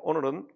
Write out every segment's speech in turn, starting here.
오늘은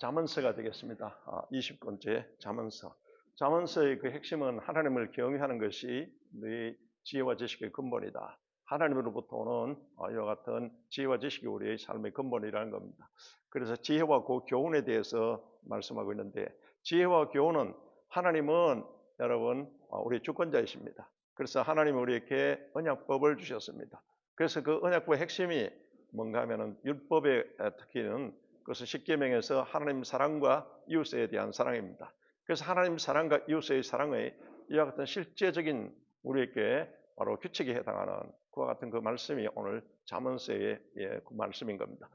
잠언서가 되겠습니다. 20번째 잠언서. 잠언서의 그 핵심은 하나님을 경외하는 것이 너희 지혜와 지식의 근본이다. 하나님으로부터 오는 이와 같은 지혜와 지식이 우리의 삶의 근본이라는 겁니다. 그래서 지혜와 그 교훈에 대해서 말씀하고 있는데, 지혜와 교훈은, 하나님은 여러분 우리 주권자이십니다. 그래서 하나님은 우리에게 언약법을 주셨습니다. 그래서 그 언약법의 핵심이 뭔가 하면은 율법의 특히는 그것은 십계명에서 하나님 사랑과 이웃에 대한 사랑입니다. 그래서 하나님 사랑과 이웃의 사랑의 이와 같은 실제적인 우리에게 바로 규칙에 해당하는 그와 같은 그 말씀이 오늘 잠언서의 그 말씀인 겁니다.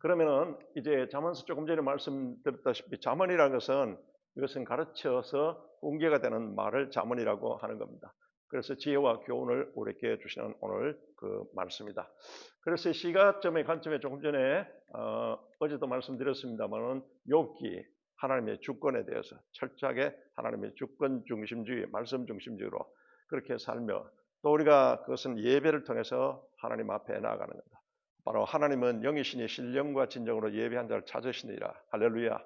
그러면은 이제 잠언서 조금 전에 말씀드렸다시피 잠언이라는 것은 이것은 가르쳐서 훈계가 되는 말을 잠언이라고 하는 겁니다. 그래서 지혜와 교훈을 우리에게 주시는 오늘 그 말씀이다. 그래서 시가점의 관점에 조금 전에 어제도 말씀드렸습니다만은 욥기 하나님의 주권에 대해서 철저하게 하나님의 주권 중심주의, 말씀 중심주의로 그렇게 살며, 또 우리가 그것은 예배를 통해서 하나님 앞에 나아가는 겁니다. 바로 하나님은 영이시니 신령과 진정으로 예배한 자를 찾으시니라. 할렐루야.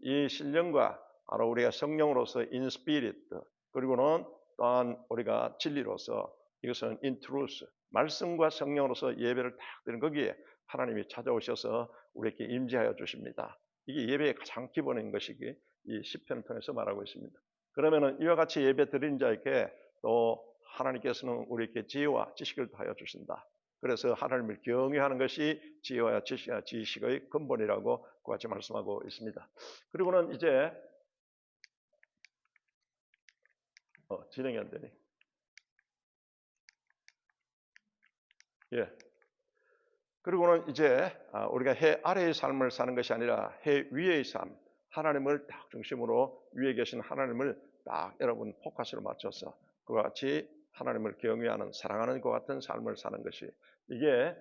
이 신령과 바로 우리가 성령으로서 in spirit, 그리고는 또한 우리가 진리로서 이것은 in truth, 말씀과 성령으로서 예배를 딱 드리는 거기에 하나님이 찾아오셔서 우리에게 임재하여 주십니다. 이게 예배의 가장 기본인 것이기 이 시편을 통해서 말하고 있습니다. 그러면은 이와 같이 예배 드린 자에게 또 하나님께서는 우리에게 지혜와 지식을 더하여 주신다. 그래서 하나님을 경외하는 것이 지혜와 지식의 근본이라고 그같이 말씀하고 있습니다. 그리고는 이제 진행이 안 되니. 예. 그리고는 이제 우리가 해 아래의 삶을 사는 것이 아니라 해 위의 삶, 하나님을 딱 중심으로 위에 계신 하나님을 딱 여러분 포커스를 맞춰서 그와 같이 하나님을 경외하는, 사랑하는 것 같은 삶을 사는 것이, 이게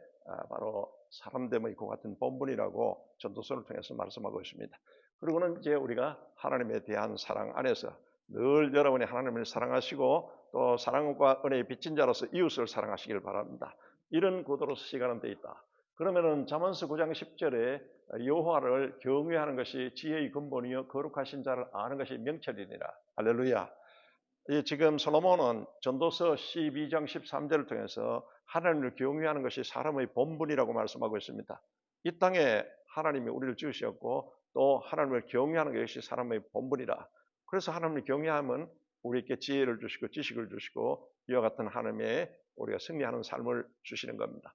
바로 사람됨의 그 같은 본분이라고 전도서를 통해서 말씀하고 있습니다. 그리고는 이제 우리가 하나님에 대한 사랑 안에서 늘 여러분이 하나님을 사랑하시고 또 사랑과 은혜의 빚진 자로서 이웃을 사랑하시길 바랍니다. 이런 구도로서 시간은 돼 있다. 그러면은 잠언서 9장 10절에 여호와를 경외하는 것이 지혜의 근본이요 거룩하신 자를 아는 것이 명철이니라. 할렐루야. 지금 솔로몬은 전도서 12장 13절을 통해서 하나님을 경외하는 것이 사람의 본분이라고 말씀하고 있습니다. 이 땅에 하나님이 우리를 지으셨고 또 하나님을 경외하는 것이 사람의 본분이라. 그래서 하나님을 경외하면 우리에게 지혜를 주시고 지식을 주시고 이와 같은 하나님의 우리가 승리하는 삶을 주시는 겁니다.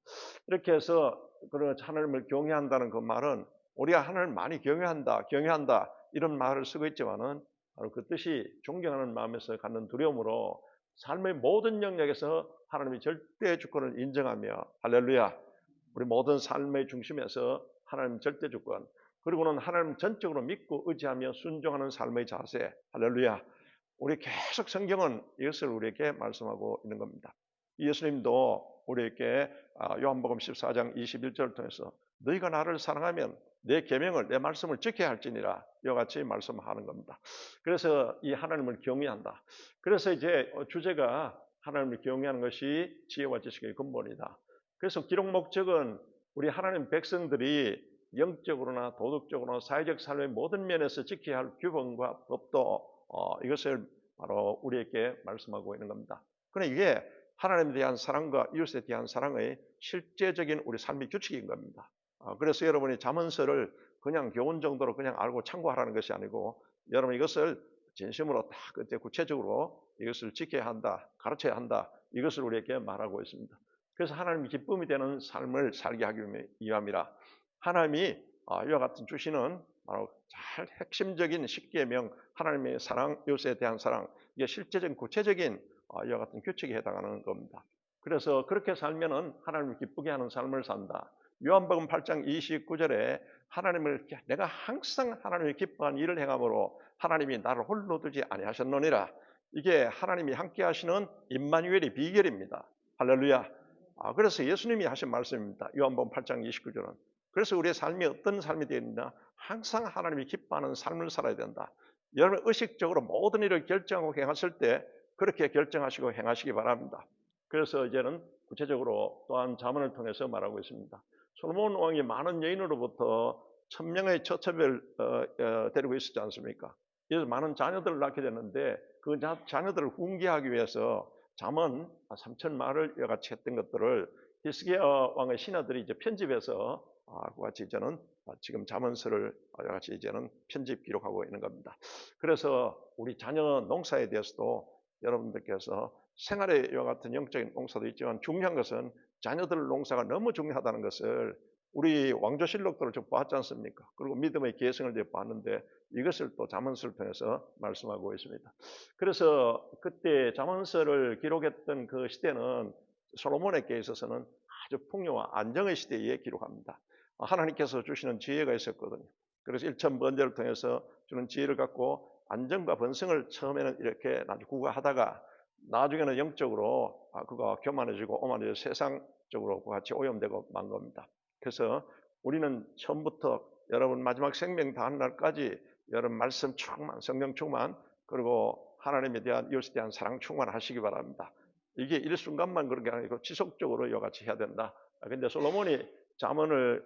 이렇게 해서 하나님을 경외한다는 그 말은 우리가 하나님을 많이 경외한다 이런 말을 쓰고 있지만은 바로 그 뜻이 존경하는 마음에서 갖는 두려움으로 삶의 모든 영역에서 하나님의 절대 주권을 인정하며, 할렐루야, 우리 모든 삶의 중심에서 하나님 절대 주권, 그리고는 하나님 전적으로 믿고 의지하며 순종하는 삶의 자세, 할렐루야. 우리 계속 성경은 이것을 우리에게 말씀하고 있는 겁니다. 예수님도 우리에게 요한복음 14장 21절을 통해서 너희가 나를 사랑하면 내 계명을, 내 말씀을 지켜야 할지니라 이와 같이 말씀하는 겁니다. 그래서 이 하나님을 경외한다. 그래서 이제 주제가 하나님을 경외하는 것이 지혜와 지식의 근본이다. 그래서 기록 목적은 우리 하나님 백성들이 영적으로나 도덕적으로나 사회적 삶의 모든 면에서 지켜야 할 규범과 법도 이것을 바로 우리에게 말씀하고 있는 겁니다. 그런데 이게 하나님에 대한 사랑과 이웃에 대한 사랑의 실제적인 우리 삶의 규칙인 겁니다. 그래서 여러분이 잠언서를 그냥 교훈 정도로 그냥 알고 참고하라는 것이 아니고, 여러분 이것을 진심으로 다 그때 구체적으로 이것을 지켜야 한다, 가르쳐야 한다, 이것을 우리에게 말하고 있습니다. 그래서 하나님이 기쁨이 되는 삶을 살게 하기 위함이라. 하나님이 이와 같은 주시는 바로 잘 핵심적인 십계명, 하나님의 사랑, 이웃에 대한 사랑, 이게 실제적인 구체적인 이와 같은 규칙에 해당하는 겁니다. 그래서 그렇게 살면은 하나님을 기쁘게 하는 삶을 산다. 요한복음 8장 29절에 하나님을 내가 항상 하나님을 기뻐하는 일을 행함으로 하나님이 나를 홀로 두지 아니하셨느니라. 이게 하나님이 함께 하시는 임마누엘의 비결입니다. 할렐루야. 그래서 예수님이 하신 말씀입니다. 요한복음 8장 29절은. 그래서 우리의 삶이 어떤 삶이 되어야 된다? 항상 하나님이 기뻐하는 삶을 살아야 된다. 여러분 의식적으로 모든 일을 결정하고 행하실 때 그렇게 결정하시고 행하시기 바랍니다. 그래서 이제는 구체적으로 또한 잠언을 통해서 말하고 있습니다. 솔로몬 왕이 많은 여인으로부터 천명의 처첩을 데리고 있었지 않습니까? 그래서 많은 자녀들을 낳게 됐는데 그 자녀들을 훈계하기 위해서 잠언 3,000마를 이와 같이 했던 것들을 히스기야 왕의 신하들이 이제 편집해서 그와 같이 이제는 지금 잠언서를 이와 같이 이제는 편집 기록하고 있는 겁니다. 그래서 우리 자녀 농사에 대해서도 여러분들께서 생활에 이와 같은 영적인 농사도 있지만 중요한 것은 자녀들 농사가 너무 중요하다는 것을 우리 왕조실록들을 좀 봤지 않습니까? 그리고 믿음의 계승을 봤는데 이것을 또 잠언서를 통해서 말씀하고 있습니다. 그래서 그때 잠언서를 기록했던 그 시대는 솔로몬에게 있어서는 아주 풍요와 안정의 시대에 기록합니다. 하나님께서 주시는 지혜가 있었거든요. 그래서 일천번제를 통해서 주는 지혜를 갖고 안정과 번성을 처음에는 이렇게 구가하다가 나중에는 영적으로 그가 교만해지고 오만해져 세상적으로 같이 오염되고 만 겁니다. 그래서 우리는 처음부터 여러분 마지막 생명 다한 날까지 여러분 말씀 충만, 성령 충만, 그리고 하나님에 대한 이웃에 대한 사랑 충만하시기 바랍니다. 이게 일순간만 그런 게 아니고 지속적으로 이와 같이 해야 된다. 근데 솔로몬이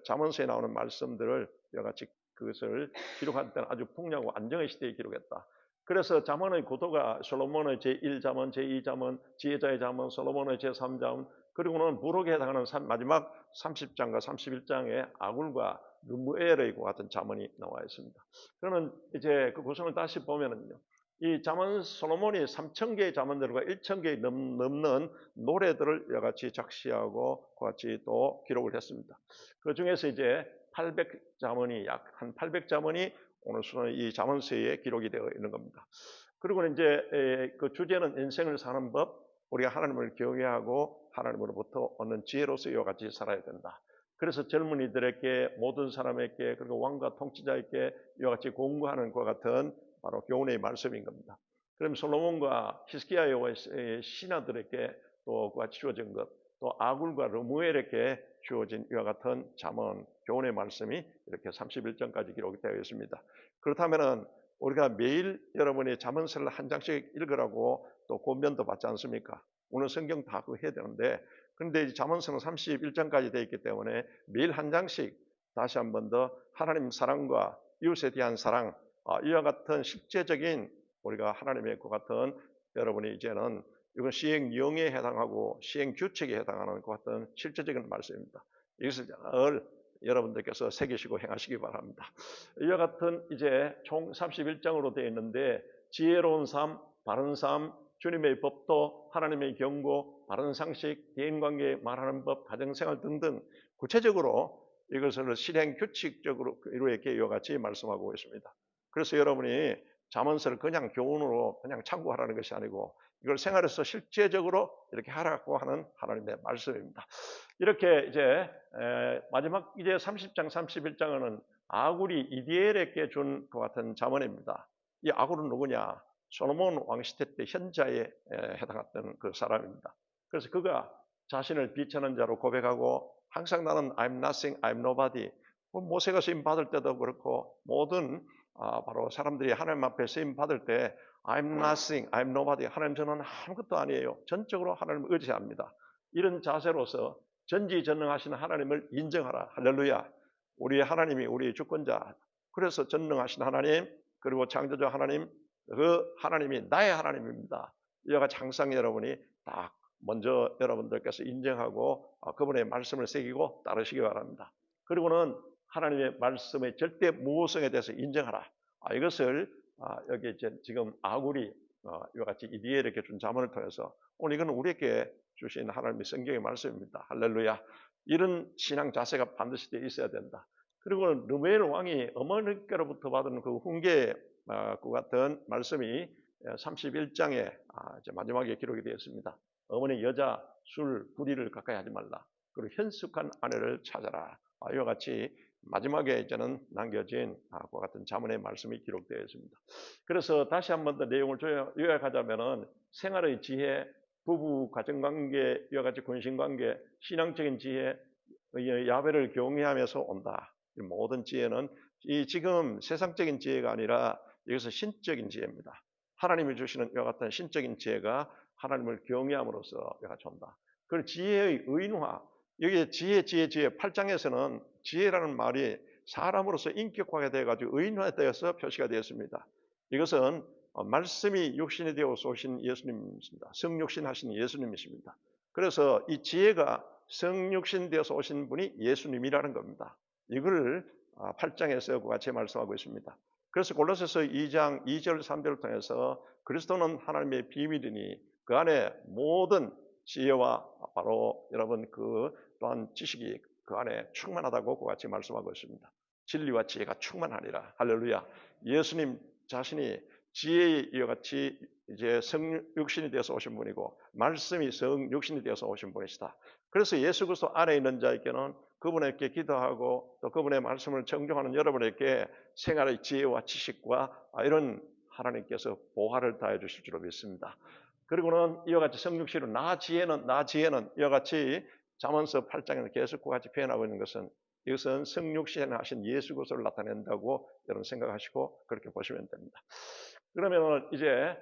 잠언서에 나오는 말씀들을 이와 같이 그것을 기록할 때는 아주 풍요하고 안정의 시대에 기록했다. 그래서 잠언의 구도가 솔로몬의 제1잠언, 제2잠언, 지혜자의 잠언, 솔로몬의 제3잠언, 그리고는 부록에 해당하는 마지막 30장과 31장에 아굴과 르무엘의 같은 잠언이 나와 있습니다. 그러면 이제 그 구성을 다시 보면은요. 이 잠언 솔로몬이 3,000개의 잠언들과 1,000개의 넘는 노래들을 여러 가지 작시하고 같이 또 기록을 했습니다. 그 중에서 이제 800잠언이 약 한 800잠언이 오늘 수는 이 잠언서에 기록이 되어 있는 겁니다. 그리고 이제 그 주제는 인생을 사는 법, 우리가 하나님을 경외하고 하나님으로부터 얻는 지혜로서 이와 같이 살아야 된다. 그래서 젊은이들에게 모든 사람에게 그리고 왕과 통치자에게 이와 같이 공부하는 것과 같은 바로 교훈의 말씀인 겁니다. 그럼 솔로몬과 히스기야의 신하들에게 또 그와 같이 주어진 것, 또 아굴과 르무엘에게 주어진 이와 같은 잠언, 교훈의 말씀이 이렇게 31장까지 기록이 되어 있습니다. 그렇다면은 우리가 매일 여러분이 잠언서를 한 장씩 읽으라고 또 권면도 받지 않습니까? 오늘 성경 다 그거 해야 되는데, 그런데 잠언서는 31장까지 되어 있기 때문에 매일 한 장씩 다시 한 번 더 하나님 사랑과 이웃에 대한 사랑, 이와 같은 실제적인 우리가 하나님의 것 같은 여러분이 이제는 이건 시행령에 해당하고 시행규칙에 해당하는 것 같은 실제적인 말씀입니다. 이것을 여러분들께서 새기시고 행하시기 바랍니다. 이와 같은 이제 총 31장으로 되어 있는데 지혜로운 삶, 바른 삶, 주님의 법도, 하나님의 경고, 바른 상식, 대인관계 말하는 법, 가정생활 등등 구체적으로 이것을 실행 규칙적으로 이렇게 이와 같이 말씀하고 있습니다. 그래서 여러분이 잠언서를 그냥 교훈으로 그냥 참고하라는 것이 아니고 이걸 생활에서 실제적으로 이렇게 하라고 하는 하나님의 말씀입니다. 이렇게 이제 마지막 이제 30장, 31장은 아굴이 이디엘에게 준 것 같은 잠언입니다. 이 아굴은 누구냐? 솔로몬 왕 시대 때 현자에 해당했던 그 사람입니다. 그래서 그가 자신을 비천한 자로 고백하고 항상 나는 I'm nothing, I'm nobody. 모세가 쓰임 받을 때도 그렇고 모든 바로 사람들이 하나님 앞에 쓰임 받을 때 I'm nothing, I'm nobody. 하나님 저는 아무것도 아니에요. 전적으로 하나님을 의지합니다. 이런 자세로서 전지전능하신 하나님을 인정하라. 할렐루야. 우리 하나님이 우리의 주권자. 그래서 전능하신 하나님 그리고 창조자 하나님 그 하나님이 나의 하나님입니다. 이와 같이 항상 여러분이 딱 먼저 여러분들께서 인정하고 그분의 말씀을 새기고 따르시기 바랍니다. 그리고는 하나님의 말씀의 절대 무호성에 대해서 인정하라. 이것을 여기 이제 지금 아굴이 이와 같이 이디엘에게 준 잠언을 통해서 오늘 이건 우리에게 주신 하나님의 성경의 말씀입니다. 할렐루야. 이런 신앙 자세가 반드시 있어야 된다. 그리고 르무엘 왕이 어머니께로부터 받은 그 훈계의 그 같은 말씀이 31장에 이제 마지막에 기록이 되어 있습니다. 어머니 여자, 술, 불의를 가까이 하지 말라. 그리고 현숙한 아내를 찾아라. 이와 같이 마지막에 이제는 남겨진 그와 같은 잠언의 말씀이 기록되어 있습니다. 그래서 다시 한 번 더 내용을 요약하자면은 생활의 지혜, 부부 가정관계, 이와 같이 군신관계, 신앙적인 지혜, 야훼를 경외하면서 온다. 이 모든 지혜는 이 지금 세상적인 지혜가 아니라 이것은 신적인 지혜입니다. 하나님이 주시는 이와 같은 신적인 지혜가 하나님을 경외함으로써 내가 준다. 그 지혜의 의인화, 여기 지혜 8장에서는 지혜라는 말이 사람으로서 인격화가 되어가지고 의인화되어서 표시가 되었습니다. 이것은 말씀이 육신이 되어서 오신 예수님이십니다. 성육신 하신 예수님이십니다. 그래서 이 지혜가 성육신 되어서 오신 분이 예수님이라는 겁니다. 이걸 8장에서 그와 같이 말씀하고 있습니다. 그래서 골로새서 2장 2절 3절을 통해서 그리스도는 하나님의 비밀이니 그 안에 모든 지혜와 바로 여러분 그 또한 지식이 그 안에 충만하다고 그와 같이 말씀하고 있습니다. 진리와 지혜가 충만하니라. 할렐루야. 예수님 자신이 지혜의 이와 같이 이제 성육신이 되어서 오신 분이고 말씀이 성육신이 되어서 오신 분이시다. 그래서 예수 그리스도 안에 있는 자에게는 그분에게 기도하고 또 그분의 말씀을 정정하는 여러분에게 생활의 지혜와 지식과 이런 하나님께서 보화를 다해 주실 줄로 믿습니다. 그리고는 이와 같이 성육신으로 나 지혜는 이와 같이 잠언서 8장에는 계속 그와 같이 표현하고 있는 것은 이것은 성육신 하신 예수 그리스도를 나타낸다고 여러분 생각하시고 그렇게 보시면 됩니다. 그러면 이제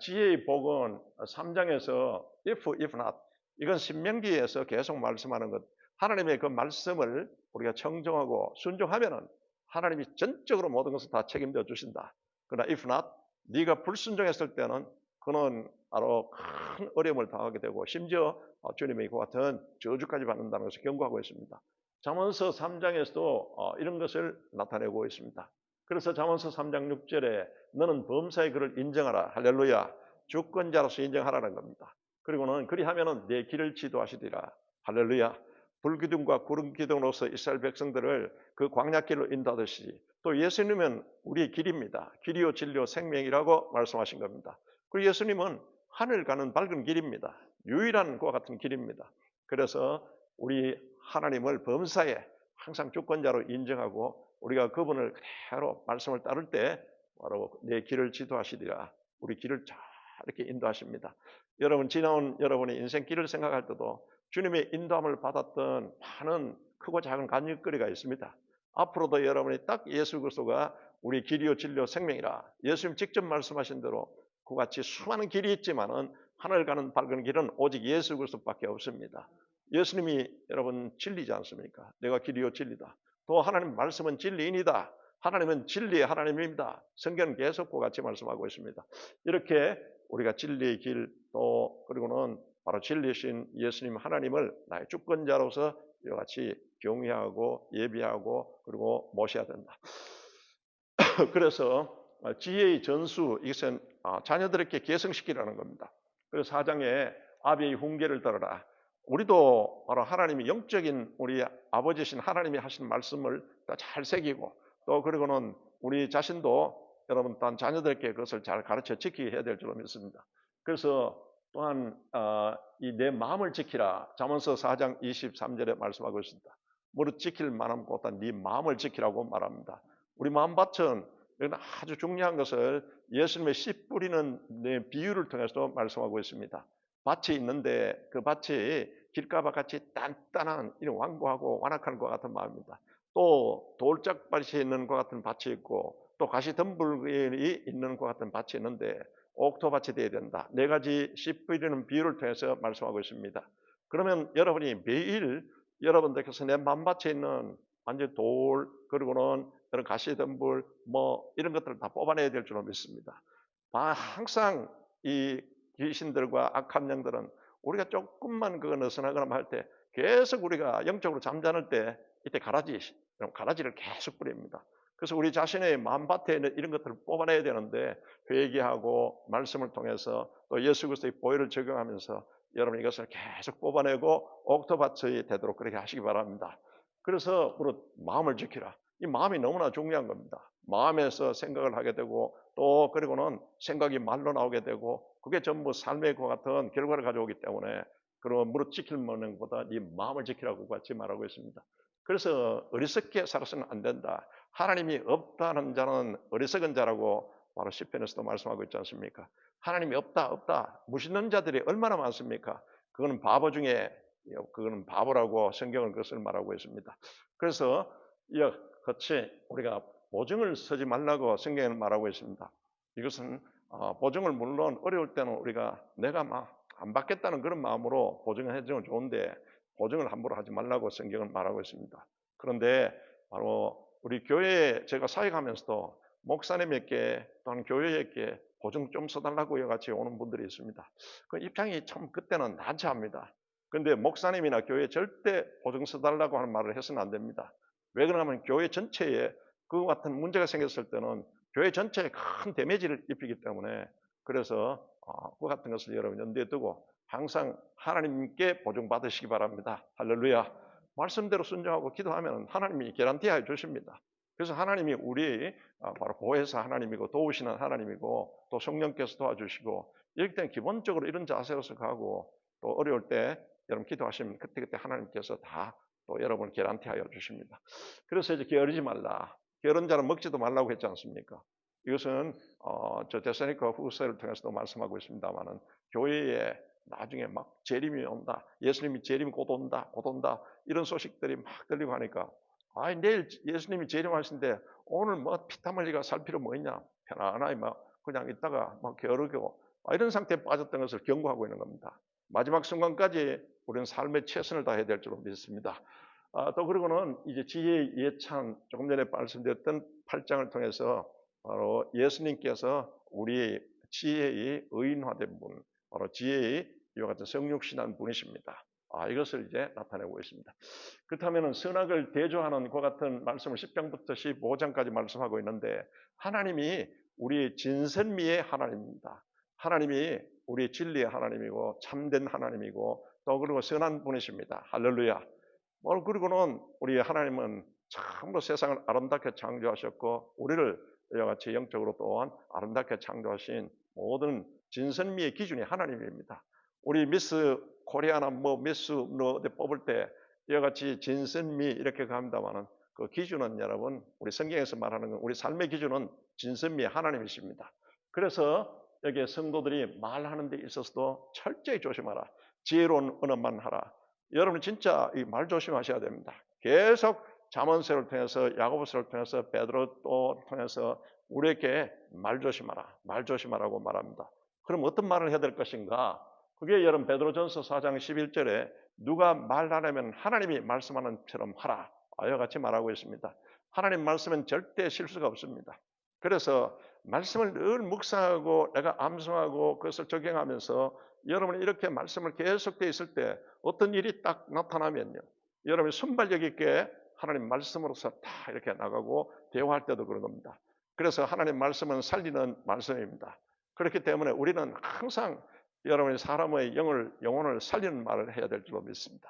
지혜의 복은 3장에서 if not 이건 신명기에서 계속 말씀하는 것. 하나님의 그 말씀을 우리가 청정하고 순종하면은 하나님이 전적으로 모든 것을 다 책임져 주신다. 그러나 if not 네가 불순종했을 때는 그는 바로 큰 어려움을 당하게 되고 심지어 주님의 그 같은 저주까지 받는다는 것을 경고하고 있습니다. 잠언서 3장에서도 이런 것을 나타내고 있습니다. 그래서 잠언서 3장 6절에 너는 범사의 그를 인정하라. 할렐루야. 주권자로서 인정하라는 겁니다. 그리고는 그리하면은 내 길을 지도하시리라. 할렐루야. 불기둥과 구름기둥으로서 이스라엘 백성들을 그 광야길로 인도하듯이 또 예수님은 우리의 길입니다. 길이요 진리요 생명이라고 말씀하신 겁니다. 그리고 예수님은 하늘 가는 밝은 길입니다. 유일한 그와 같은 길입니다. 그래서 우리 하나님을 범사에 항상 주권자로 인정하고 우리가 그분을 그대로 말씀을 따를 때 바로 내 길을 지도하시리라. 우리 길을 잘 이렇게 인도하십니다. 여러분 지나온 여러분의 인생길을 생각할 때도 주님의 인도함을 받았던 많은 크고 작은 간증거리가 있습니다. 앞으로도 여러분이 딱 예수 그리스도가 우리 길이요 진리요 생명이라 예수님 직접 말씀하신 대로 그같이 수많은 길이 있지만은 하늘 가는 밝은 길은 오직 예수 그리스도밖에 없습니다. 예수님이 여러분 진리지 않습니까? 내가 길이요 진리다. 또 하나님 말씀은 진리인이다. 하나님은 진리의 하나님입니다. 성경은 계속 그와 같이 말씀하고 있습니다. 이렇게 우리가 진리의 길 또 그리고는 바로 진리신 예수님 하나님을 나의 주권자로서 이와 같이 경외하고 예비하고 그리고 모셔야 된다. 그래서 지혜의 전수 이것은 자녀들에게 계승시키라는 겁니다. 그래서 4장에 아비의 훈계를 들어라. 우리도 바로 하나님이 영적인 우리 아버지신 하나님이 하신 말씀을 잘 새기고 또 그리고는 우리 자신도 여러분 또한 자녀들에게 그것을 잘 가르쳐 지키게 해야 될 줄로 믿습니다. 그래서 또한 이 내 마음을 지키라. 잠언서 4장 23절에 말씀하고 있습니다. 무릇 지킬 만한 곳은 네 마음을 지키라고 말합니다. 우리 마음밭은 이건 아주 중요한 것을 예수님의 씨 뿌리는 비유를 통해서 말씀하고 있습니다. 밭이 있는데 그 밭이 길가밭 같이 단단한 이런 완고하고 완악한 것 같은 마음입니다. 또 돌짝밭이 있는 것 같은 밭이 있고 또 가시덤불이 있는 것 같은 밭이 있는데 옥토밭이 되어야 된다. 네 가지 씨 뿌리는 비유를 통해서 말씀하고 있습니다. 그러면 여러분이 매일 여러분들께서 내 맘밭에 있는 완전 돌 그리고는 이런 가시덤불 뭐 이런 것들을 다 뽑아내야 될 줄로 믿습니다. 항상 이 귀신들과 악한 영들은 우리가 조금만 그거 느슨하거나 할 때 계속 우리가 영적으로 잠자는 때 이때 가라지를 계속 뿌립니다. 그래서 우리 자신의 마음밭에 있는 이런 것들을 뽑아내야 되는데 회개하고 말씀을 통해서 또 예수 그리스도의 보혈을 적용하면서 여러분 이것을 계속 뽑아내고 옥토밭이 되도록 그렇게 하시기 바랍니다. 그래서 우리 마음을 지키라. 이 마음이 너무나 중요한 겁니다. 마음에서 생각을 하게 되고 또 그리고는 생각이 말로 나오게 되고 그게 전부 삶의 것 같은 결과를 가져오기 때문에 그런 무릇 지킬 만한 것보다 네 마음을 지키라고 같이 말하고 있습니다. 그래서 어리석게 살아서는 안 된다. 하나님이 없다는 자는 어리석은 자라고 바로 시편에서도 말씀하고 있지 않습니까? 하나님이 없다. 무신는 자들이 얼마나 많습니까? 그거는 바보 중에 그거는 바보라고 성경은 그것을 말하고 있습니다. 그래서 이와 같이 우리가 보증을 서지 말라고 성경에는 말하고 있습니다. 이것은 보증을 물론 어려울 때는 우리가 내가 막 안 받겠다는 그런 마음으로 보증을 해주면 좋은데 보증을 함부로 하지 말라고 성경은 말하고 있습니다. 그런데 바로 우리 교회에 제가 사역하면서도 목사님에게 또는 교회에게 보증 좀 써달라고 같이 오는 분들이 있습니다. 그 입장이 참 그때는 난처합니다. 그런데 목사님이나 교회에 절대 보증 써달라고 하는 말을 해서는 안 됩니다. 왜 그러냐면 교회 전체에 그 같은 문제가 생겼을 때는 교회 전체에 큰 데미지를 입히기 때문에 그래서 그 같은 것을 여러분 염두에 두고 항상 하나님께 보증받으시기 바랍니다. 할렐루야. 말씀대로 순종하고 기도하면 하나님이 개런티하여 주십니다. 그래서 하나님이 우리 바로 보혜사 하나님이고 도우시는 하나님이고 또 성령께서 도와주시고 이럴 때 기본적으로 이런 자세로서 가고 또 어려울 때 여러분 기도하시면 그때그때 하나님께서 다 또 여러분을 개런티하여 주십니다. 그래서 이제 게으르지 말라. 게으른 자는 먹지도 말라고 했지 않습니까? 이것은 저 데살로니가 후서를 통해서도 말씀하고 있습니다만은 교회에 나중에 막 재림이 온다. 예수님이 재림이 곧 온다. 곧 온다. 이런 소식들이 막 들리고 하니까 내일 예수님이 재림하신데 오늘 뭐 피땀 흘리가 살 필요 뭐 있냐. 편안하게 막 그냥 있다가 막 게으르고 이런 상태에 빠졌던 것을 경고하고 있는 겁니다. 마지막 순간까지 우리는 삶의 최선을 다해야 될 줄로 믿습니다. 또 그리고는 이제 지혜의 예찬 조금 전에 말씀드렸던 8장을 통해서 바로 예수님께서 우리 지혜의 의인화된 분, 바로 지혜의 이와 같은 성육신한 분이십니다. 이것을 이제 나타내고 있습니다. 그렇다면 선악을 대조하는 그 같은 말씀을 10장부터 15장까지 말씀하고 있는데 하나님이 우리 진선미의 하나님입니다. 하나님이 우리 진리의 하나님이고 참된 하나님이고 또 그리고 선한 분이십니다. 할렐루야. 그리고는 우리 하나님은 참으로 세상을 아름답게 창조하셨고 우리를 이와 같이 영적으로 또한 아름답게 창조하신 모든 진선미의 기준이 하나님입니다. 우리 미스 코리아나 미스 뽑을 때 이와 같이 진선미 이렇게 갑니다만은 그 기준은 여러분 우리 성경에서 말하는 건 우리 삶의 기준은 진선미의 하나님이십니다. 그래서 여기에 성도들이 말하는 데 있어서도 철저히 조심하라. 지혜로운 언어만 하라. 여러분 진짜 이 말 조심하셔야 됩니다. 계속 잠언서를 통해서 야고보서를 통해서 베드로 또 통해서 우리에게 말 조심하라. 말 조심하라고 말합니다. 그럼 어떤 말을 해야 될 것인가? 그게 여러분 베드로전서 4장 11절에 누가 말하려면 하나님이 말씀하는 처럼 하라. 이와 같이 말하고 있습니다. 하나님 말씀은 절대 실수가 없습니다. 그래서 말씀을 늘 묵상하고 내가 암송하고 그것을 적용하면서 여러분이 이렇게 말씀을 계속되어 있을 때 어떤 일이 딱 나타나면요. 여러분이 순발력 있게 하나님 말씀으로서 다 이렇게 나가고 대화할 때도 그런 겁니다. 그래서 하나님 말씀은 살리는 말씀입니다. 그렇기 때문에 우리는 항상 여러분이 사람의 영혼을 살리는 말을 해야 될 줄로 믿습니다.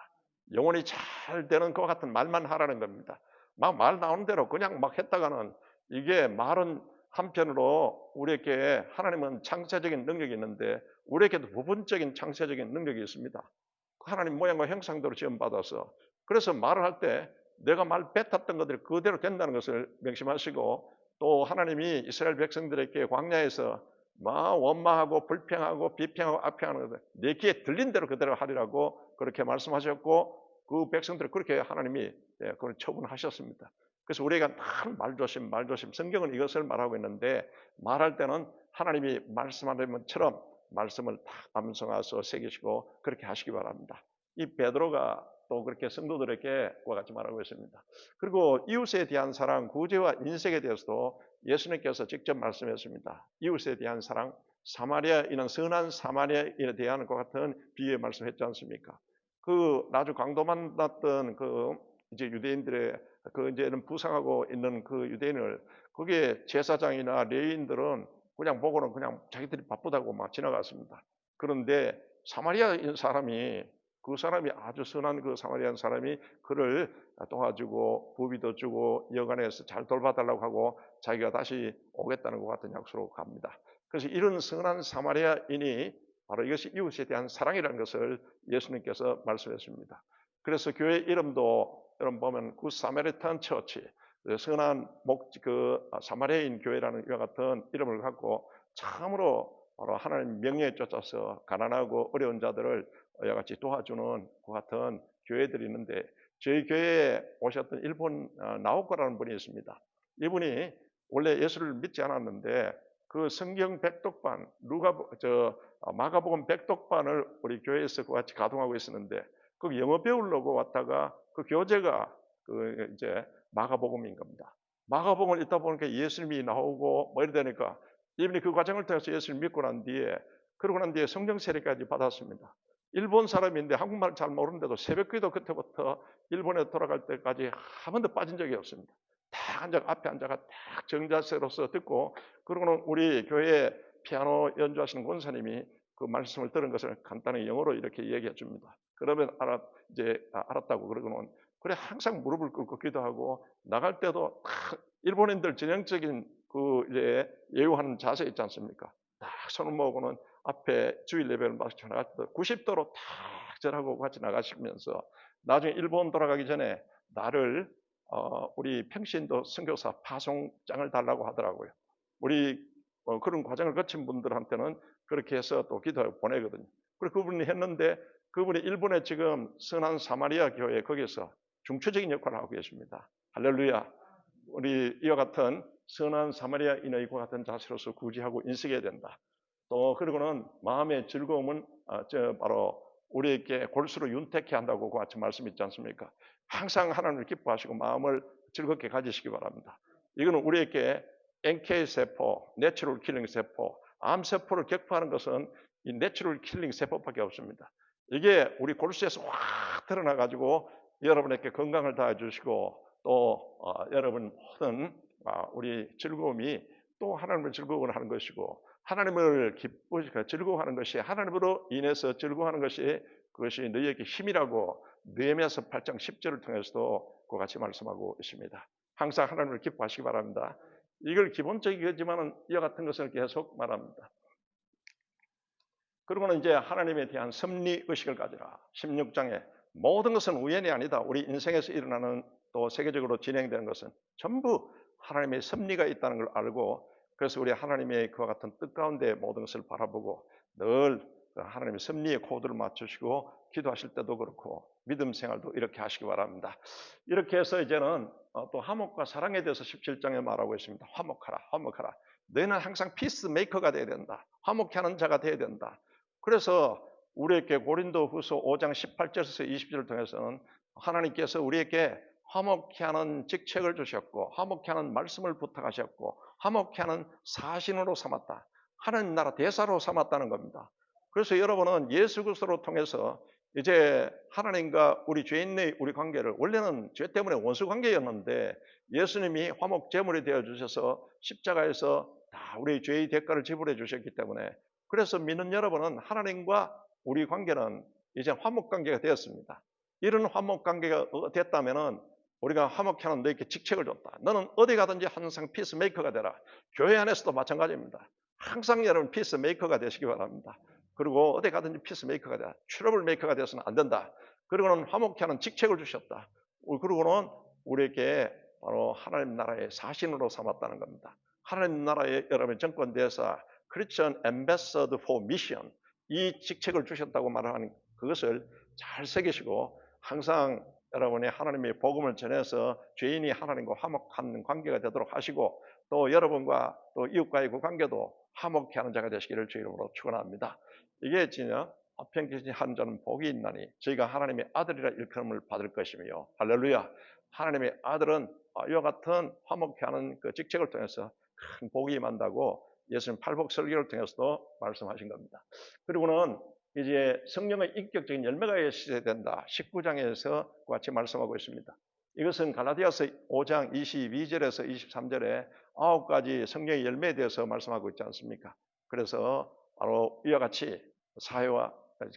영혼이 잘 되는 것 같은 말만 하라는 겁니다. 막 말 나오는 대로 그냥 막 했다가는 이게 말은 한편으로 우리에게 하나님은 창세적인 능력이 있는데 우리에게도 부분적인 창세적인 능력이 있습니다. 하나님 모양과 형상대로 지음받아서 그래서 말을 할 때 내가 말 뱉었던 것들이 그대로 된다는 것을 명심하시고 또 하나님이 이스라엘 백성들에게 광야에서 막 원망하고 불평하고 비평하고 압평하는 것을 내 귀에 들린 대로 그대로 하리라고 그렇게 말씀하셨고 그 백성들을 그렇게 하나님이 그걸 처분하셨습니다. 그래서 우리가 늘 말조심 성경은 이것을 말하고 있는데 말할 때는 하나님이 말씀하는 것처럼 말씀을 다 암송하셔서 새기시고 그렇게 하시기 바랍니다. 이 베드로가 또 그렇게 성도들에게 그와 같이 말하고 있습니다. 그리고 이웃에 대한 사랑, 구제와 인색에 대해서도 예수님께서 직접 말씀했습니다. 이웃에 대한 사랑, 사마리아인은 선한 사마리아인에 대한 것 같은 비유의 말씀했지 않습니까? 그 아주 강도 만났던 그 이제 유대인들의 그 이제는 부상하고 있는 그 유대인을 그게 제사장이나 레위인들은 그냥 보고는 그냥 자기들이 바쁘다고 막 지나갔습니다. 그런데 사마리아인 사람이 그 사람이 아주 선한 그 사마리아인 사람이 그를 도와주고 부비도 주고 여간에서 잘 돌봐달라고 하고 자기가 다시 오겠다는 것 같은 약속으로 갑니다. 그래서 이런 선한 사마리아인이 바로 이것이 이웃에 대한 사랑이라는 것을 예수님께서 말씀했습니다. 그래서 교회 이름도 여러분 보면 굿 사마리탄 처치, 선한 사마리아인 교회라는 이와 같은 이름을 갖고 참으로 바로 하나님 명령에 쫓아서 가난하고 어려운 자들을 이와 같이 도와주는 그 같은 교회들이 있는데 저희 교회에 오셨던 일본 나오코라는 분이 있습니다. 이분이 원래 예수를 믿지 않았는데 그 성경 백독반 마가복음 백독반을 우리 교회에서 같이 가동하고 있었는데 그 영어 배우려고 왔다가 그 교재가 그 이제 마가복음인 겁니다. 마가복음을 읽다 보니까 예수님이 나오고 뭐 이래 되니까 이분이 그 과정을 통해서 예수를 믿고 난 뒤에 그러고 난 뒤에 성령 세례까지 받았습니다. 일본 사람인데 한국말 잘 모르는데도 새벽기도 그때부터 일본에 돌아갈 때까지 한 번도 빠진 적이 없습니다. 딱 앞에 앉아가 딱 정자세로서 듣고 그러고는 우리 교회 피아노 연주하시는 권사님이 그 말씀을 들은 것을 간단히 영어로 이렇게 얘기해 줍니다. 그러면 알았다고 그러고는 그래 항상 무릎을 꿇고 기도하고 나갈 때도 딱 일본인들 전형적인 그 이제 예우하는 자세 있지 않습니까? 딱 손을 모으고는 앞에 주일 예배를 마치고 나갈 때도 90도로 딱 절하고 같이 나가시면서 나중에 일본 돌아가기 전에 나를 우리 평신도 선교사 파송장을 달라고 하더라고요. 우리 그런 과정을 거친 분들한테는 그렇게 해서 또 기도하고 보내거든요. 그리고 그분이 했는데 그분이 일본에 지금 선한 사마리아 교회 거기서 중추적인 역할을 하고 계십니다. 할렐루야. 우리 이와 같은 선한 사마리아인의 과 같은 자세로서 구제하고 인식해야 된다. 또 그리고는 마음의 즐거움은 바로 우리에게 골수로 윤택해 한다고 같이 말씀 있지 않습니까? 항상 하나님을 기뻐하시고 마음을 즐겁게 가지시기 바랍니다. 이거는 우리에게 NK 세포, 내추럴 킬링 세포, 암 세포를 격파하는 것은 이 내추럴 킬링 세포밖에 없습니다. 이게 우리 골수에서 확 드러나 가지고 여러분에게 건강을 다해 주시고 또 여러분 모든 우리 즐거움이 또 하나님을 즐거워하는 것이고 하나님을 기쁘시고 즐거워하는 것이 하나님으로 인해서 즐거워하는 것이 그것이 너희에게 힘이라고 느헤미야서 8장 10절을 통해서도 그와 같이 말씀하고 있습니다. 항상 하나님을 기뻐하시기 바랍니다. 이걸 기본적이지만은 이와 같은 것을 계속 말합니다. 그리고는 이제 하나님에 대한 섭리 의식을 가지라. 16장에 모든 것은 우연이 아니다. 우리 인생에서 일어나는 또 세계적으로 진행되는 것은 전부 하나님의 섭리가 있다는 걸 알고 그래서 우리 하나님의 그와 같은 뜻 가운데 모든 것을 바라보고 늘 하나님의 섭리의 코드를 맞추시고 기도하실 때도 그렇고 믿음 생활도 이렇게 하시기 바랍니다. 이렇게 해서 이제는 또 화목과 사랑에 대해서 17장에 말하고 있습니다. 화목하라, 화목하라. 너희는 항상 피스메이커가 되어야 된다. 화목케 하는 자가 되어야 된다. 그래서 우리에게 고린도후서 5장 18절에서 20절을 통해서는 하나님께서 우리에게 화목케 하는 직책을 주셨고 화목케 하는 말씀을 부탁하셨고 화목케 하는 사신으로 삼았다. 하나님 나라 대사로 삼았다는 겁니다. 그래서 여러분은 예수 그리스도로 통해서 이제 하나님과 우리 죄인의 우리 관계를 원래는 죄 때문에 원수 관계였는데 예수님이 화목 제물이 되어 주셔서 십자가에서 다 우리 죄의 대가를 지불해 주셨기 때문에 그래서 믿는 여러분은 하나님과 우리 관계는 이제 화목 관계가 되었습니다. 이런 화목 관계가 됐다면은 우리가 화목케 하는 너에게 직책을 줬다. 너는 어디 가든지 항상 피스메이커가 되라. 교회 안에서도 마찬가지입니다. 항상 여러분 피스메이커가 되시기 바랍니다. 그리고 어디 가든지 피스메이커가 되라. 트러블 메이커가 되어서는 안 된다. 그리고는 화목케 하는 직책을 주셨다. 그리고는 우리에게 바로 하나님 나라의 사신으로 삼았다는 겁니다. 하나님 나라의 여러분의 정권대사 크리스천 앰베서더 포 미션 이 직책을 주셨다고 말하는 그것을 잘 새기시고 항상 여러분이 하나님의 복음을 전해서 죄인이 하나님과 화목하는 관계가 되도록 하시고 또 여러분과 또 이웃과의 그 관계도 화목케 하는 자가 되시기를 주의 이름으로 축원합니다. 이게 진짜 화평케 하는 자는 복이 있나니 저희가 하나님의 아들이라 일컬음을 받을 것이며 할렐루야. 하나님의 아들은 이와 같은 화목케 하는 그 직책을 통해서 큰 복이 임한다고 예수님 팔복 설교를 통해서도 말씀하신 겁니다. 그리고는 이제 성령의 인격적인 열매가 시작된다. 19장에서 같이 말씀하고 있습니다. 이것은 갈라디아서 5장 22절에서 23절에 9가지 성령의 열매에 대해서 말씀하고 있지 않습니까? 그래서 바로 이와 같이 사회와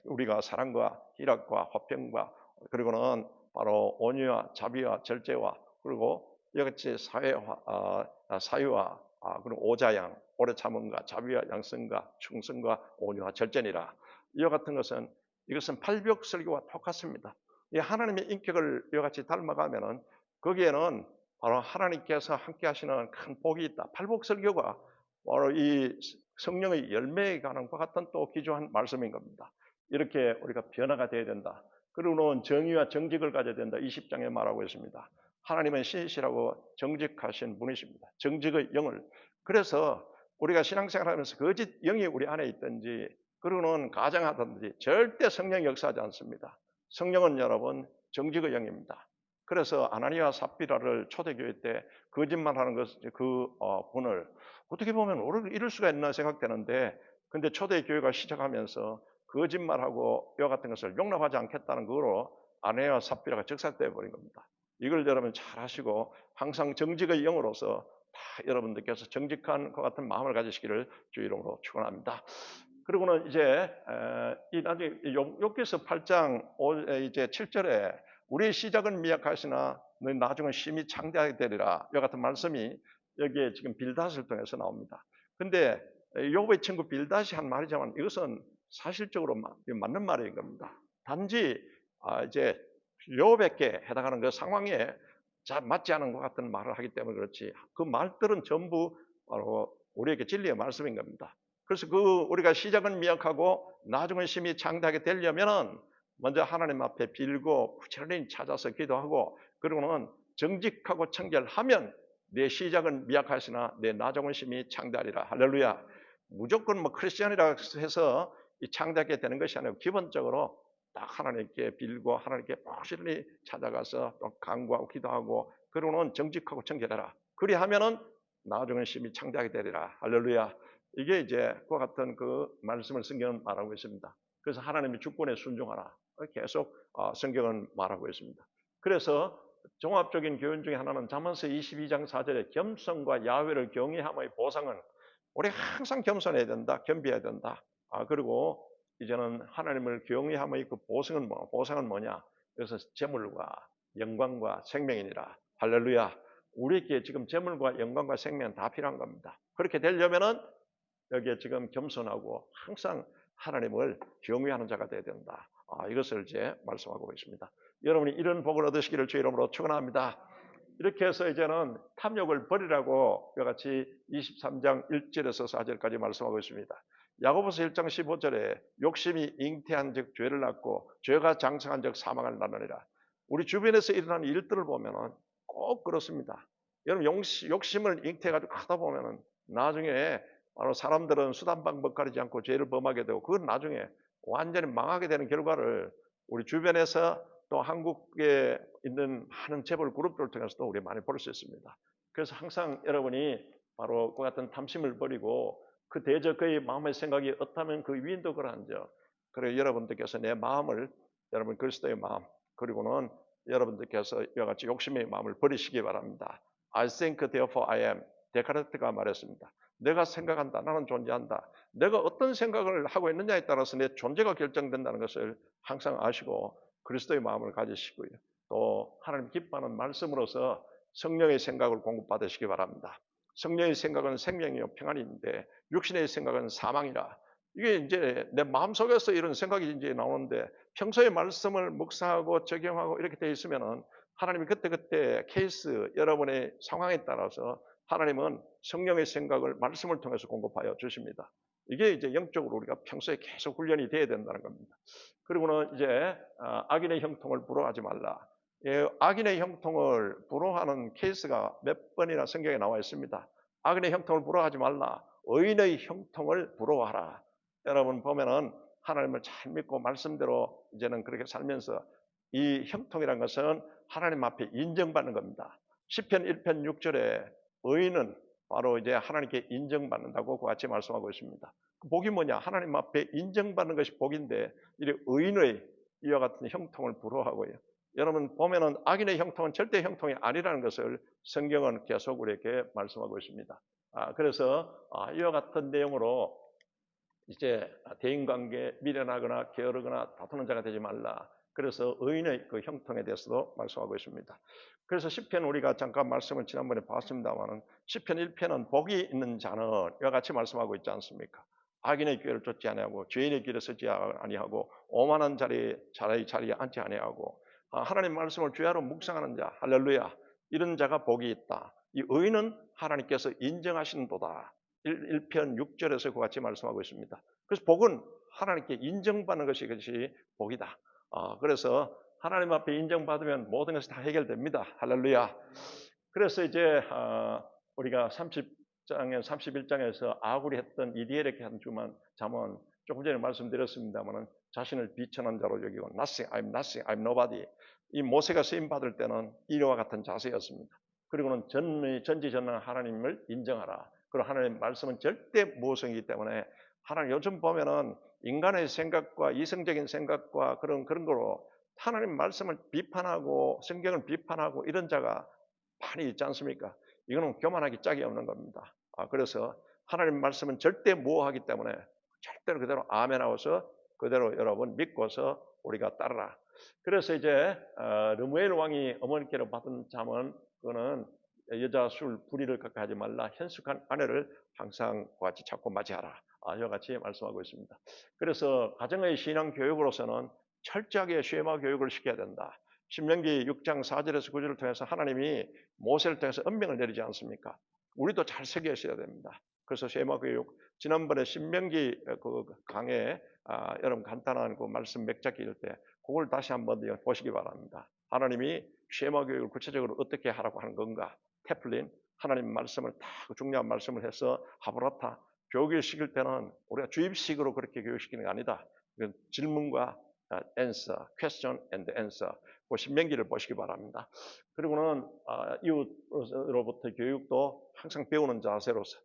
우리가 사랑과 희락과 화평과 그리고는 바로 온유와 자비와 절제와 그리고 이와 같이 사유와 그리고 오자양 오래 참음과 자비와 양성과 충성과 온유와 절제니라. 이와 같은 것은 이것은 팔복설교와 똑같습니다. 이 하나님의 인격을 이와 같이 닮아가면은 거기에는 바로 하나님께서 함께 하시는 큰 복이 있다. 팔복설교가 바로 이 성령의 열매에 관한 것 같은 또 기초한 말씀인 겁니다. 이렇게 우리가 변화가 되어야 된다. 그리고는 정의와 정직을 가져야 된다. 20장에 말하고 있습니다. 하나님은 신실하고 정직하신 분이십니다. 정직의 영을. 그래서 우리가 신앙생활하면서 거짓 영이 우리 안에 있든지 그러고는 가정하든지 절대 성령이 역사하지 않습니다. 성령은 여러분 정직의 영입니다. 그래서 아나니아 삽비라를 초대교회 때 거짓말하는 그 분을 어떻게 보면 이럴 수가 있나 생각되는데, 근데 초대교회가 시작하면서 거짓말하고 이와 같은 것을 용납하지 않겠다는 거로 아나니아 삽비라가 적살되어 버린 겁니다. 이걸 여러분 잘 아시고 항상 정직의 영으로서 다 여러분들께서 정직한 것 같은 마음을 가지시기를 주 이름으로 축원합니다. 그리고는 이제 이 나중에 욥기서 8장 이제 7절에 우리의 시작은 미약하시나 너희 나중은 심히 창대하게 되리라, 이와 같은 말씀이 여기에 지금 빌닷을 통해서 나옵니다. 근데 욥의 친구 빌닷이 한 말이지만 이것은 사실적으로 맞는 말인 겁니다. 단지 이제 욥에게 해당하는 그 상황에 잘 맞지 않은 것 같은 말을 하기 때문에 그렇지, 그 말들은 전부 바로 우리에게 진리의 말씀인 겁니다. 그래서 우리가 시작은 미약하고 나중은 심히 창대하게 되려면은 먼저 하나님 앞에 빌고 부지런히 찾아서 기도하고, 그리고는 정직하고 청결하면 내 시작은 미약하시나 내 나중은 심히 창대하리라. 할렐루야. 무조건 뭐 크리스천이라 해서 창대하게 되는 것이 아니고 기본적으로 딱 하나님께 빌고 하나님께 부지런히 찾아가서 또 간구하고 기도하고, 그리고는 정직하고 청결하라. 그리하면은 나중은 심히 창대하게 되리라. 할렐루야. 이게 이제 그와 같은 그 말씀을 성경은 말하고 있습니다. 그래서 하나님의 주권에 순종하라. 계속 성경은 말하고 있습니다. 그래서 종합적인 교훈 중에 하나는 잠언서 22장 4절에 겸손과 야훼를 경외함의 보상은 우리가 항상 겸손해야 된다, 겸비해야 된다. 그리고 이제는 하나님을 경외함의 그 보상은 뭐냐? 그래서 재물과 영광과 생명이니라. 할렐루야. 우리에게 지금 재물과 영광과 생명은 다 필요한 겁니다. 그렇게 되려면은 여기에 지금 겸손하고 항상 하나님을 경외하는 자가 되어야 된다. 이것을 이제 말씀하고 있습니다. 여러분이 이런 복을 얻으시기를 주 이름으로 축원합니다. 이렇게 해서 이제는 탐욕을 버리라고 이와 같이 23장 1절에서 4절까지 말씀하고 있습니다. 야고보서 1장 15절에 욕심이 잉태한 즉 죄를 낳고 죄가 장성한 즉 사망을 낳느니라. 우리 주변에서 일어나는 일들을 보면은 꼭 그렇습니다. 여러분 욕심을 잉태해가지고 하다 보면은 나중에 바로 사람들은 수단 방법 가리지 않고 죄를 범하게 되고, 그건 나중에 완전히 망하게 되는 결과를 우리 주변에서 또 한국에 있는 많은 재벌 그룹들을 통해서도 우리 많이 볼 수 있습니다. 그래서 항상 여러분이 바로 그 같은 탐심을 버리고 그 대저 그의 마음의 생각이 어떠하면 그 위인도 그러한저. 그리고 여러분들께서 내 마음을, 여러분 그리스도의 마음, 그리고는 여러분들께서 이와 같이 욕심의 마음을 버리시기 바랍니다. I think therefore I am. 데카르트가 말했습니다. 내가 생각한다. 나는 존재한다. 내가 어떤 생각을 하고 있느냐에 따라서 내 존재가 결정된다는 것을 항상 아시고 그리스도의 마음을 가지시고요. 또 하나님 기뻐하는 말씀으로서 성령의 생각을 공급받으시기 바랍니다. 성령의 생각은 생명이요 평안인데 육신의 생각은 사망이라. 이게 이제 내 마음속에서 이런 생각이 이제 나오는데 평소에 말씀을 묵상하고 적용하고 이렇게 되어 있으면은 하나님이 그때그때 케이스 여러분의 상황에 따라서 하나님은 성령의 생각을 말씀을 통해서 공급하여 주십니다. 이게 이제 영적으로 우리가 평소에 계속 훈련이 돼야 된다는 겁니다. 그리고는 이제 악인의 형통을 부러워하지 말라. 악인의 형통을 부러워하는 케이스가 몇 번이나 성경에 나와 있습니다. 악인의 형통을 부러워하지 말라. 의인의 형통을 부러워하라. 여러분 보면은 하나님을 잘 믿고 말씀대로 이제는 그렇게 살면서 이 형통이라는 것은 하나님 앞에 인정받는 겁니다. 시편 1편 6절에 의인은 바로 이제 하나님께 인정받는다고 같이 말씀하고 있습니다. 복이 뭐냐? 하나님 앞에 인정받는 것이 복인데 이 의인의 이와 같은 형통을 부러워하고요. 여러분 보면은 악인의 형통은 절대 형통이 아니라는 것을 성경은 계속 우리에게 말씀하고 있습니다. 그래서 이와 같은 내용으로 이제 대인관계 미련하거나 게으르거나 다투는 자가 되지 말라. 그래서 의인의 그 형통에 대해서도 말씀하고 있습니다. 그래서 시편 우리가 잠깐 말씀을 지난번에 봤습니다만은 시편 1편은 복이 있는 자는 이와 같이 말씀하고 있지 않습니까? 악인의 길을 쫓지 아니하고 죄인의 길에 서지 아니하고 오만한 자리에 앉지 아니하고 하나님 말씀을 주야로 묵상하는 자, 할렐루야, 이런 자가 복이 있다. 이 의인은 하나님께서 인정하신도다. 1편 6절에서 그와 같이 말씀하고 있습니다. 그래서 복은 하나님께 인정받는 것이 복이다. 그래서 하나님 앞에 인정받으면 모든 것이 다 해결됩니다. 할렐루야. 그래서 이제 우리가 30장에 31장에서 아굴이 했던 이디엘에게 한 잠언 조금 전에 말씀드렸습니다만은 자신을 비천한 자로 여기고 nothing, I'm nothing, I'm nobody. 이 모세가 쓰임 받을 때는 이와 같은 자세였습니다. 그리고는 전지전능한 하나님을 인정하라. 그리고 하나님의 말씀은 절대 모성이기 때문에 하나님 요즘 보면은 인간의 생각과 이성적인 생각과 그런 거로 하나님 말씀을 비판하고 성경을 비판하고 이런 자가 많이 있지 않습니까? 이거는 교만하기 짝이 없는 겁니다. 그래서 하나님 말씀은 절대 모호하기 때문에 절대로 그대로 아멘하고서 그대로 여러분 믿고서 우리가 따르라. 그래서 이제 르무엘 왕이 어머니께로 받은 잠은 그거는 여자 술 불의를 가까이 하지 말라. 현숙한 아내를 항상 같이 찾고 맞이하라. 이와 같이 말씀하고 있습니다. 그래서 가정의 신앙 교육으로서는 철저하게 쉐마 교육을 시켜야 된다. 신명기 6장 4절에서 9절을 통해서 하나님이 모세를 통해서 엄명을 내리지 않습니까? 우리도 잘 새겨 있어야 됩니다. 그래서 쉐마 교육 지난번에 신명기 그 강의 여러분 간단한 그 말씀 맥잡기일 때 그걸 다시 한번 보시기 바랍니다. 하나님이 쉐마 교육을 구체적으로 어떻게 하라고 하는 건가? 테플린 하나님 말씀을 다 중요한 말씀을 해서 하브라타 교육을 시킬 때는 우리가 주입식으로 그렇게 교육시키는 게 아니다. 질문과 answer, question and answer. 그 신명기를 보시기 바랍니다. 그리고는 이웃으로부터 교육도 항상 배우는 자세로서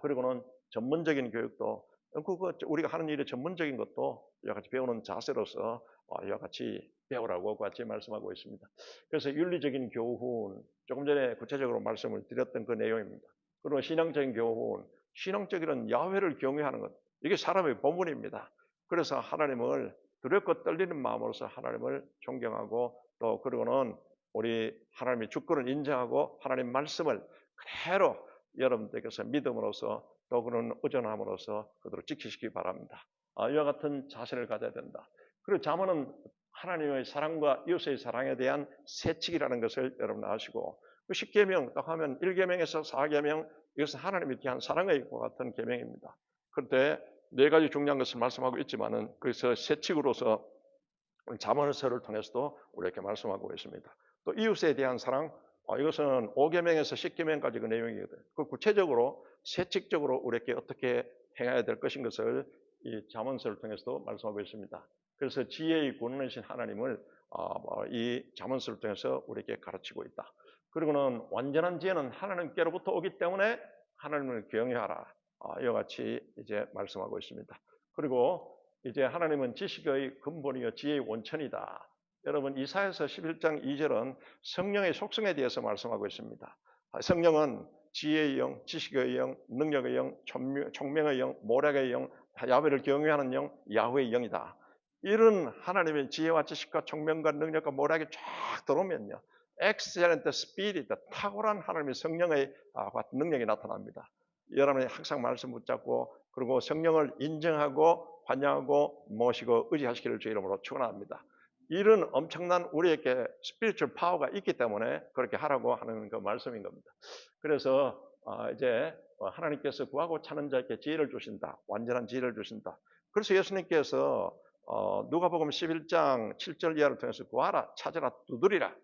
그리고는 전문적인 교육도 그거 우리가 하는 일의 전문적인 것도 이와 같이 배우는 자세로서 이와 같이 배우라고 같이 말씀하고 있습니다. 그래서 윤리적인 교훈 조금 전에 구체적으로 말씀을 드렸던 그 내용입니다. 그리고 신앙적인 교훈 신앙적인 야훼를 경외하는 것 이게 사람의 본분입니다. 그래서 하나님을 두렵고 떨리는 마음으로서 하나님을 존경하고 또 그리고는 우리 하나님의 주권을 인정하고 하나님 말씀을 그대로 여러분들께서 믿음으로써 또 그런 의존함으로써 그대로 지키시기 바랍니다. 이와 같은 자세를 가져야 된다. 그리고 잠언은 하나님의 사랑과 이웃의 사랑에 대한 세칙이라는 것을 여러분 아시고 그 10계명 딱 하면 1계명에서 4계명 이것은 하나님에 대한 사랑의 같은 계명입니다. 그런데 네 가지 중요한 것을 말씀하고 있지만은 그래서 세칙으로서 잠언서를 통해서도 우리에게 말씀하고 있습니다. 또 이웃에 대한 사랑 이것은 5계명에서 10계명까지 그 내용이거든요. 그 구체적으로 세칙적으로 우리에게 어떻게 행해야 될 것인 것을 이 잠언서를 통해서도 말씀하고 있습니다. 그래서 지혜의 권능이신 하나님을 이 잠언서를 통해서 우리에게 가르치고 있다. 그리고는 완전한 지혜는 하나님께로부터 오기 때문에 하나님을 경외하라. 이와 같이 이제 말씀하고 있습니다. 그리고 이제 하나님은 지식의 근본이요 지혜의 원천이다. 여러분 이사야서 11장 2절은 성령의 속성에 대해서 말씀하고 있습니다. 성령은 지혜의 영, 지식의 영, 능력의 영, 총명의 영, 모략의 영, 야훼를 경외하는 영, 야훼의 영이다. 이런 하나님의 지혜와 지식과 총명과 능력과 모략이 쫙 들어오면요. excellent spirit, 탁월한 하나님의 성령의 능력이 나타납니다. 여러분이 항상 말씀 붙잡고 그리고 성령을 인정하고 환영하고 모시고 의지하시기를 주 이름으로 축원합니다. 이런 엄청난 우리에게 스피리추얼 파워가 있기 때문에 그렇게 하라고 하는 그 말씀인 겁니다. 그래서 이제 하나님께서 구하고 찾는 자에게 지혜를 주신다. 완전한 지혜를 주신다. 그래서 예수님께서 누가복음 11장 7절 이하를 통해서 구하라, 찾으라, 두드리라.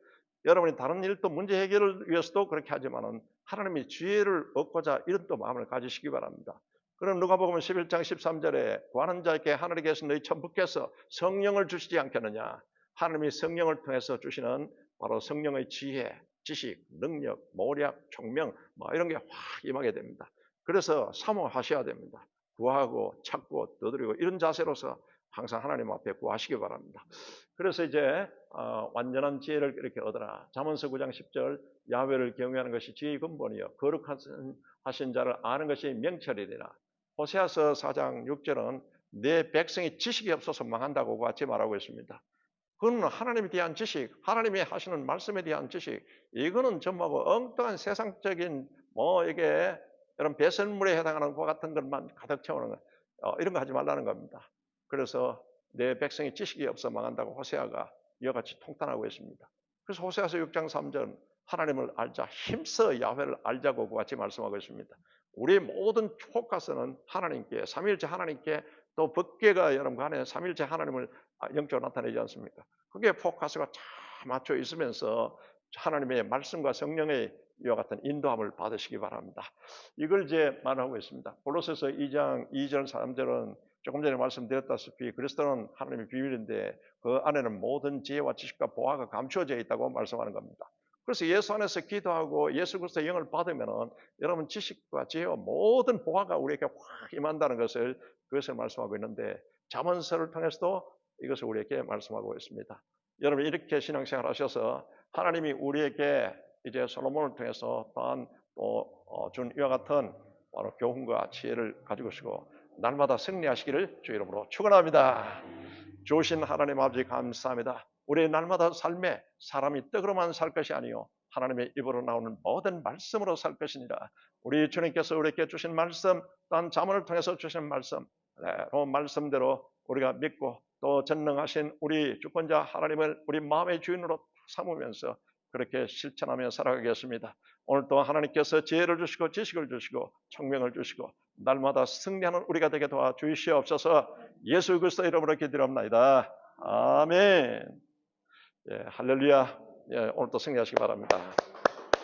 여러분이 다른 일도 문제 해결을 위해서도 그렇게 하지만은 하나님의 지혜를 얻고자 이런 또 마음을 가지시기 바랍니다. 그럼 누가복음 11장 13절에 구하는 자에게 하늘에게서 너희 천부께서 성령을 주시지 않겠느냐. 하나님이 성령을 통해서 주시는 바로 성령의 지혜, 지식, 능력, 모략, 총명 이런 게 확 임하게 됩니다. 그래서 사모하셔야 됩니다. 구하고 찾고 두드리고 이런 자세로서 항상 하나님 앞에 구하시기 바랍니다. 그래서 이제 완전한 지혜를 이렇게 얻어라. 잠언서 9장 10절 야훼를 경외하는 것이 지혜의 근본이요 거룩하신 자를 아는 것이 명철이니라. 호세아서 4장 6절은 내 백성이 지식이 없어서 망한다고 같이 말하고 있습니다. 그건 하나님에 대한 지식, 하나님이 하시는 말씀에 대한 지식, 이거는 전부 엉뚱한 세상적인 이게 이런 배설물에 해당하는 것 같은 것만 가득 채우는 거, 이런 거 하지 말라는 겁니다. 그래서 내 백성이 지식이 없어 망한다고 호세아가 이와 같이 통탄하고 있습니다. 그래서 호세아서 6장 3절 하나님을 알자, 힘써 야훼를 알자고 같이 말씀하고 있습니다. 우리의 모든 포커스는 하나님께, 삼위일체 하나님께 또 법궤가 여러분 안에 삼위일체 하나님을 영적으로 나타내지 않습니까? 그게 포커스가 잘 맞춰 있으면서 하나님의 말씀과 성령의 이와 같은 인도함을 받으시기 바랍니다. 이걸 이제 말하고 있습니다. 골로새서 2장 2절 3절은 조금 전에 말씀드렸다시피 그리스도는 하나님의 비밀인데 그 안에는 모든 지혜와 지식과 보화가 감추어져 있다고 말씀하는 겁니다. 그래서 예수 안에서 기도하고 예수 그리스도의 영을 받으면은 여러분 지식과 지혜와 모든 보화가 우리에게 확 임한다는 것을 그것을 말씀하고 있는데 잠언서를 통해서도 이것을 우리에게 말씀하고 있습니다. 여러분 이렇게 신앙생활 하셔서 하나님이 우리에게 이제 솔로몬을 통해서 또한 준 이와 같은 바로 교훈과 지혜를 가지고 오시고 날마다 승리하시기를 주 이름으로 축원합니다. 주신 하나님 아버지 감사합니다. 우리의 날마다 삶에 사람이 떡으로만 살 것이 아니요 하나님의 입으로 나오는 모든 말씀으로 살 것이니라. 우리 주님께서 우리에게 주신 말씀 또한 잠언을 통해서 주신 말씀 그 말씀대로 우리가 믿고 또 전능하신 우리 주권자 하나님을 우리 마음의 주인으로 삼으면서 그렇게 실천하며 살아가겠습니다. 오늘도 하나님께서 지혜를 주시고 지식을 주시고 총명을 주시고 날마다 승리하는 우리가 되게 도와주시옵소서. 예수 그리스도 이름으로 기도합나이다. 아멘. 예, 할렐루야. 예, 오늘도 승리하시기 바랍니다.